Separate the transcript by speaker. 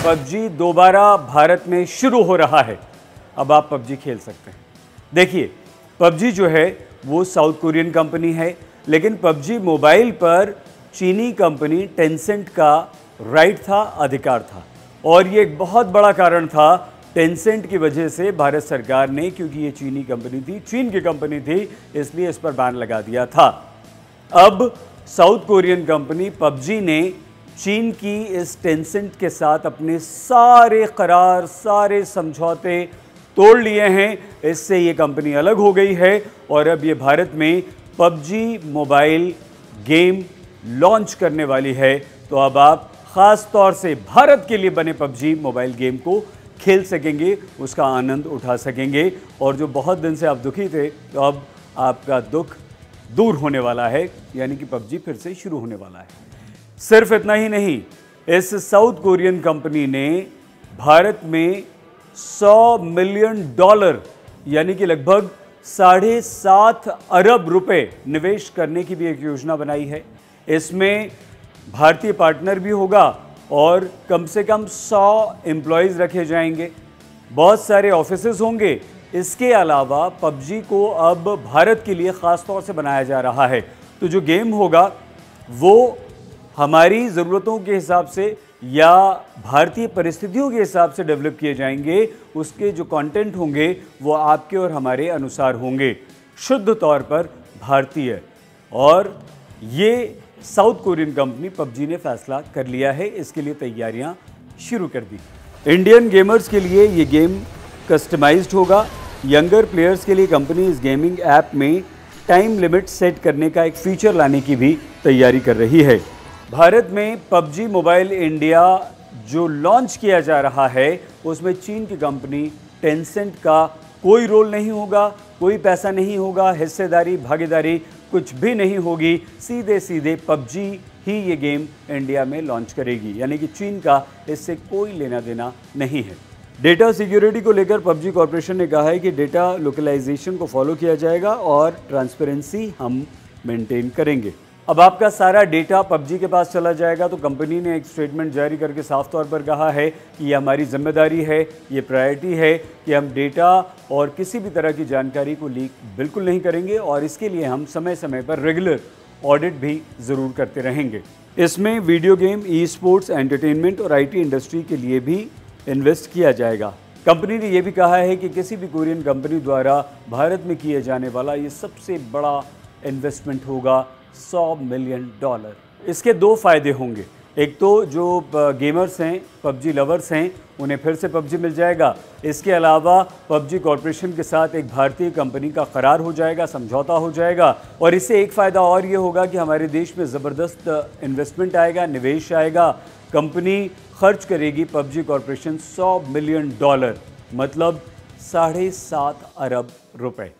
Speaker 1: PUBG दोबारा भारत में शुरू हो रहा है। अब आप पबजी खेल सकते हैं। देखिए, पबजी जो है वो साउथ कोरियन कंपनी है, लेकिन पबजी मोबाइल पर चीनी कंपनी टेंसेंट का राइट था, अधिकार था। और ये एक बहुत बड़ा कारण था। टेंसेंट की वजह से भारत सरकार ने, क्योंकि ये चीनी कंपनी थी, चीन की कंपनी थी, इसलिए इस पर बैन लगा दिया था। अब साउथ कोरियन कंपनी पबजी ने चीन की इस टेंसेंट के साथ अपने सारे करार, सारे समझौते तोड़ लिए हैं। इससे ये कंपनी अलग हो गई है और अब ये भारत में पबजी मोबाइल गेम लॉन्च करने वाली है। तो अब आप ख़ास तौर से भारत के लिए बने पबजी मोबाइल गेम को खेल सकेंगे, उसका आनंद उठा सकेंगे। और जो बहुत दिन से आप दुखी थे, तो अब आपका दुख दूर होने वाला है, यानी कि पबजी फिर से शुरू होने वाला है। सिर्फ इतना ही नहीं, इस साउथ कोरियन कंपनी ने भारत में $100 मिलियन यानी कि लगभग 7.5 अरब रुपए निवेश करने की भी एक योजना बनाई है। इसमें भारतीय पार्टनर भी होगा और कम से कम 100 एम्प्लॉयज़ रखे जाएंगे, बहुत सारे ऑफिसेज होंगे। इसके अलावा पबजी को अब भारत के लिए ख़ास तौर से बनाया जा रहा है। तो जो गेम होगा वो हमारी ज़रूरतों के हिसाब से या भारतीय परिस्थितियों के हिसाब से डेवलप किए जाएंगे। उसके जो कंटेंट होंगे वो आपके और हमारे अनुसार होंगे, शुद्ध तौर पर भारतीय। और ये साउथ कोरियन कंपनी पबजी ने फैसला कर लिया है, इसके लिए तैयारियां शुरू कर दी। इंडियन गेमर्स के लिए ये गेम कस्टमाइज्ड होगा। यंगर प्लेयर्स के लिए कंपनी इस गेमिंग ऐप में टाइम लिमिट सेट करने का एक फीचर लाने की भी तैयारी कर रही है। भारत में पबजी मोबाइल इंडिया जो लॉन्च किया जा रहा है, उसमें चीन की कंपनी टेंसेंट का कोई रोल नहीं होगा, कोई पैसा नहीं होगा, हिस्सेदारी भागीदारी कुछ भी नहीं होगी। सीधे सीधे पबजी ही ये गेम इंडिया में लॉन्च करेगी, यानी कि चीन का इससे कोई लेना देना नहीं है। डेटा सिक्योरिटी को लेकर पबजी कॉरपोरेशन ने कहा है कि डेटा लोकलाइजेशन को फॉलो किया जाएगा और ट्रांसपेरेंसी हम मेंटेन करेंगे। अब आपका सारा डेटा पबजी के पास चला जाएगा। तो कंपनी ने एक स्टेटमेंट जारी करके साफ तौर पर कहा है कि ये हमारी जिम्मेदारी है, ये प्रायोरिटी है कि हम डेटा और किसी भी तरह की जानकारी को लीक बिल्कुल नहीं करेंगे और इसके लिए हम समय समय पर रेगुलर ऑडिट भी ज़रूर करते रहेंगे। इसमें video game, e sports, entertainment और IT इंडस्ट्री के लिए भी इन्वेस्ट किया जाएगा। कंपनी ने यह भी कहा है कि किसी भी कोरियन कंपनी द्वारा भारत में किए जाने वाला ये सबसे बड़ा इन्वेस्टमेंट होगा, $100 मिलियन। इसके दो फायदे होंगे। एक तो जो गेमर्स हैं, पबजी लवर्स हैं, उन्हें फिर से पबजी मिल जाएगा। इसके अलावा पबजी कॉरपोरेशन के साथ एक भारतीय कंपनी का करार हो जाएगा, समझौता हो जाएगा। और इससे एक फ़ायदा और ये होगा कि हमारे देश में ज़बरदस्त इन्वेस्टमेंट आएगा, निवेश आएगा। कंपनी खर्च करेगी पबजी कॉरपोरेशन $100 मिलियन, मतलब 7.5 अरब रुपए।